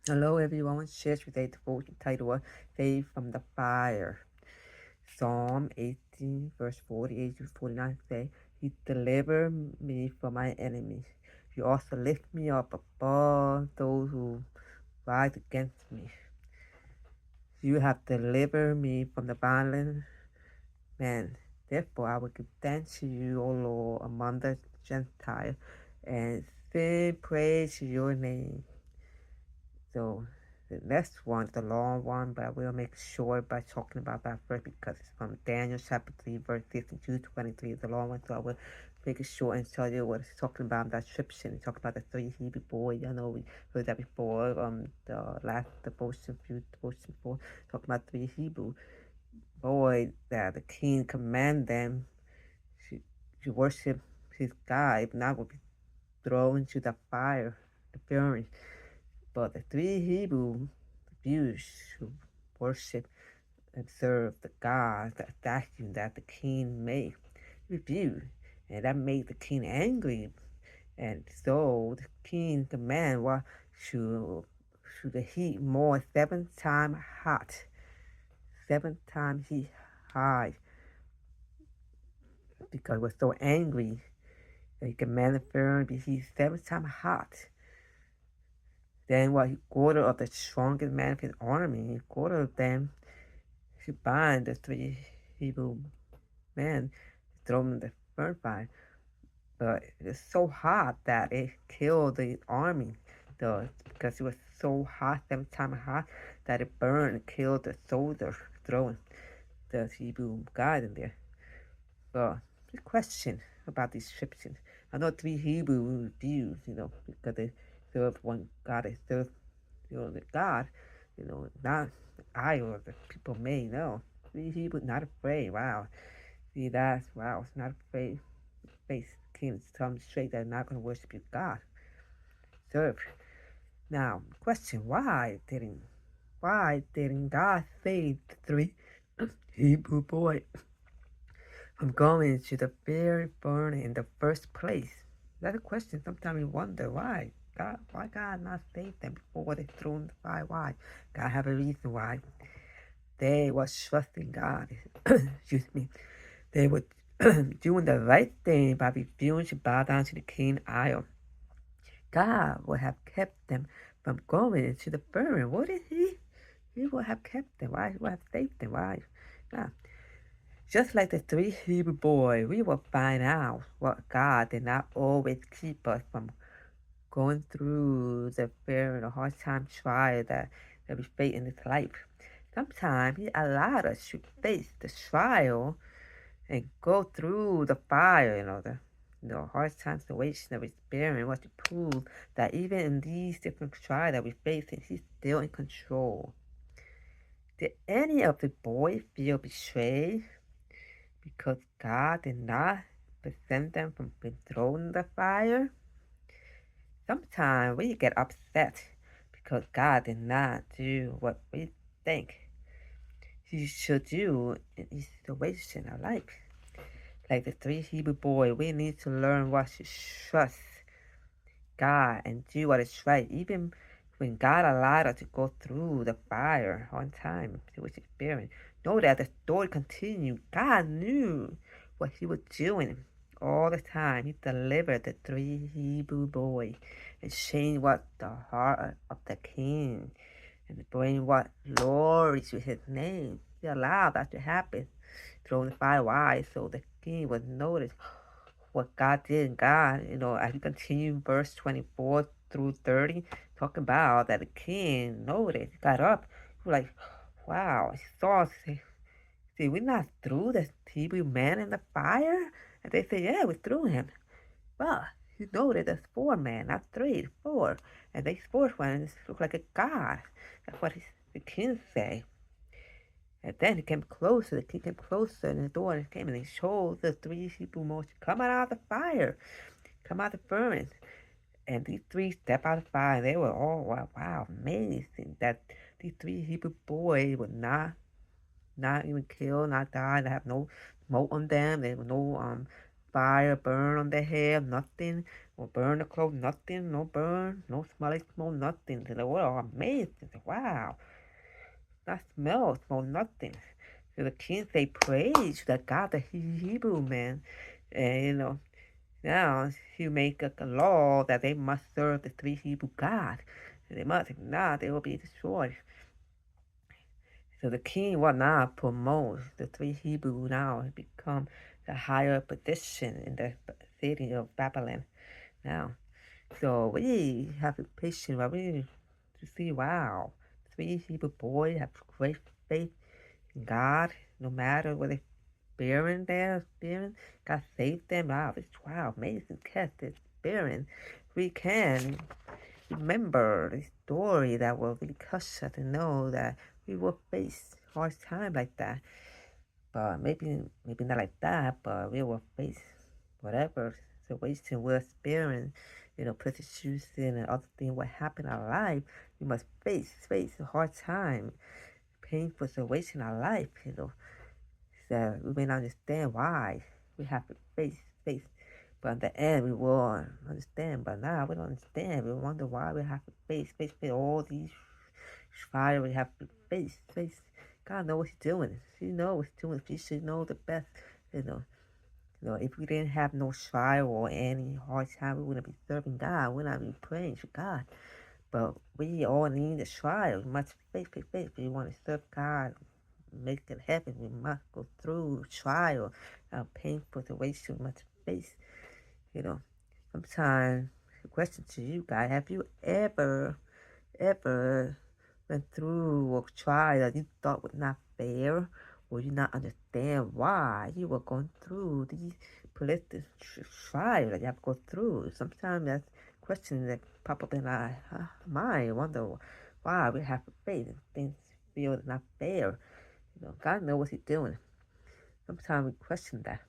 Hello everyone, share today devotion title Faith from the Fire. Psalm 18 verse 48 to 49 say, He delivered me from my enemies. You also lift me up above those who rise against me. You have delivered me from the violent man. Therefore I will give thanks to you, O Lord, among the Gentiles, and sing praise to your name. So the next one, the long one, but I will make sure by talking about that first because it's from Daniel chapter 3, verse 52 to 23. The long one, so I will make it short and tell you what it's talking about in that description. It's talking about the three Hebrew boys. I know we heard that before, the last devotion, few devotion before, talking about three Hebrew boys that the king command them to worship his God, if not, will be thrown into the fire, the burning. But the three Hebrew Jews who worship and serve the God, the statue that the king made, refused. And that made the king angry. And so the king commanded was to the heat more 7 times hot. 7 times heat high because he was so angry that he commanded Pharaoh to be heat 7 times hot. Then what he ordered of the strongest man of his army, he ordered them to bind the three Hebrew men, throw them in the burn fire. But it was so hot that it killed the army, because it was so hot, 7 times hot, that it burned and killed the soldier throwing the Hebrew guys in there. So, the question about these descriptions. I know three Hebrew views, because they serve one God, they serve the God, not I or the people may know. Three Hebrew not afraid. Wow. See that's wow, it's not afraid face king tell them straight they're not gonna worship your God. Serve. Now, question why didn't God save the three Hebrew boys from going to the very burning in the first place? That's a question sometimes we wonder why God not save them before they thrown in the fire? Why? God have a reason why. They was trusting God. Excuse me. They were doing the right thing by refusing to bow down to the king idol. God would have kept them from going into the burning, wouldn't he? He would have kept them. Why? He would have saved them. Why? Yeah. Just like the three Hebrew boys, we will find out what God did not always keep us from going through the fear and the hard time trial that we face in this life. Sometimes He allowed us to face the trial and go through the fire, the hard situation that we experience was to prove that even in these different trials that we face, He's still in control. Did any of the boys feel betrayed because God did not prevent them from being thrown in the fire? Sometimes we get upset because God did not do what we think He should do in each situation of life. Like the three Hebrew boys, we need to learn what to trust God and do what is right, even when God allowed us to go through the fire on time to which experience. Know that the story continued. God knew what He was doing all the time. He delivered the three Hebrew boys and changed what the heart of the king and bring what glory to His name. He allowed that to happen. Thrown the fire wide so the king would notice what God did in God, as we continue verse 24 through 30, talk about that the king noticed, got up, he was like, wow, he saw, see, we're not through the Hebrew man in the fire? And they say, yeah, we threw him. Well, you noted there's four men, not three, four. And these fourth ones look like a god. That's what the king say. And then he came closer, the king came closer, and the door came, and he showed the three Hebrew boys come out of the fire, come out of the furnace. And these three stepped out of the fire, and they were all, wow, amazing that these three Hebrew boys were not even killed, not died, they have no smoke on them, there was no fire burn on their hair, nothing. No burn the clothes, nothing, no burn, no smell like smoke, nothing. So they were all amazed. They said, wow, not smell, smell nothing. So the king say praise to the God, the Hebrew man. And now he make a law that they must serve the three Hebrew gods. And they must, if not, they will be destroyed. So the king will now promote the three Hebrew now become the higher position in the city of Babylon now. So we have to be patient, but we to see, wow, three Hebrew boys have great faith in God, no matter what they barren there, barren, God saved them. Wow, amazing cast this barren. We can remember the story that will really crush us and know that we will face hard time like that. But maybe not like that, but we will face whatever situation we're experiencing, persecution and other things what happen in our life. We must face a hard time, painful situation in our life, So we may not understand why we have to face. But in the end, we will understand. But now we don't understand. We wonder why we have to face all these fire we have to face. God knows what He's doing. He knows what He's doing. He should know the best. You know, if we didn't have no trial or any hard time, we wouldn't be serving God. We wouldn't be praying to God. But we all need a trial. We must face. We want to serve God, make it happen. We must go through trial, painful situation. We must face. You know, sometimes the question to you guys: have you ever went through a trial that you thought was not fair, or you not understand why you were going through these political trials that you have to go through? Sometimes that's questions that pop up in our mind. Wonder why we have to face and things feel not fair. God knows what He's doing. Sometimes we question that.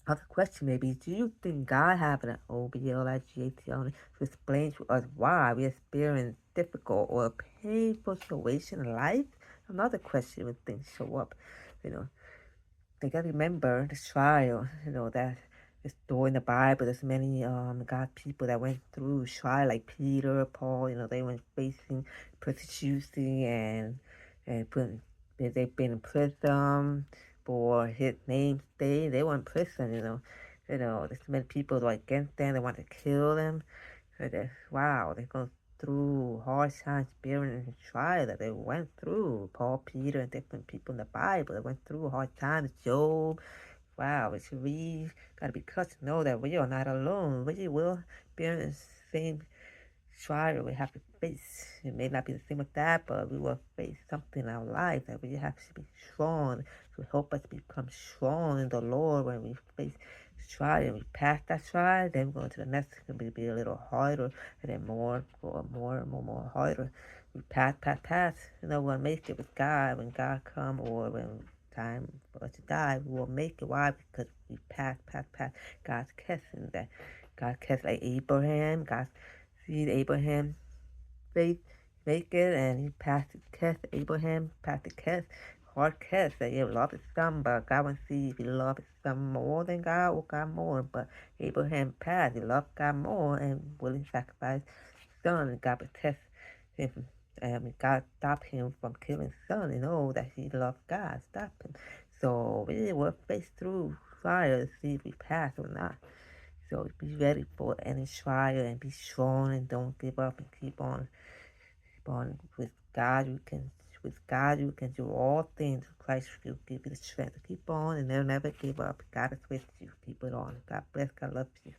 Other question maybe, do you think God having an OBLIGAT only to explain to us why we experience difficult or painful situation in life? Another question when things show up, you know. They gotta remember the trial, that the story in the Bible. There's many God people that went through trial like Peter, Paul. They went facing persecution and they've been in prison for His name's sake. They were in prison. There's many people like against them. They want to kill them. So wow, they go through hard times, bearing and trial that they went through. Paul, Peter, and different people in the Bible that went through hard times. Job. Wow, we gotta be cut to know that we are not alone. We will bear the same trial we have to face. It may not be the same with that, but we will face something in our life that we have to be strong to help us become strong in the Lord when we face trial and we pass that trial, then we go to the next. It's gonna be a little harder, and then more harder. We pass. We'll make it with God when God come, or when time for us to die. We will make it. Why? Because we pass. God's kissing that. God kissed like Abraham. God see Abraham faith make it, and he passed the test. Abraham passed the test. Hard test that you love his son, but God wants to see if you love his son more than God or God more. But Abraham passed. He loved God more and willing to sacrifice his son, and God would test him. God stopped him from killing his son and know that he loved God. Stop him. So we will face through fire to see if we pass or not. So be ready for any trial and be strong and don't give up and keep on with God you can do all things. Christ will give you the strength to keep on and never give up. God is with you. Keep it on. God bless. God loves you.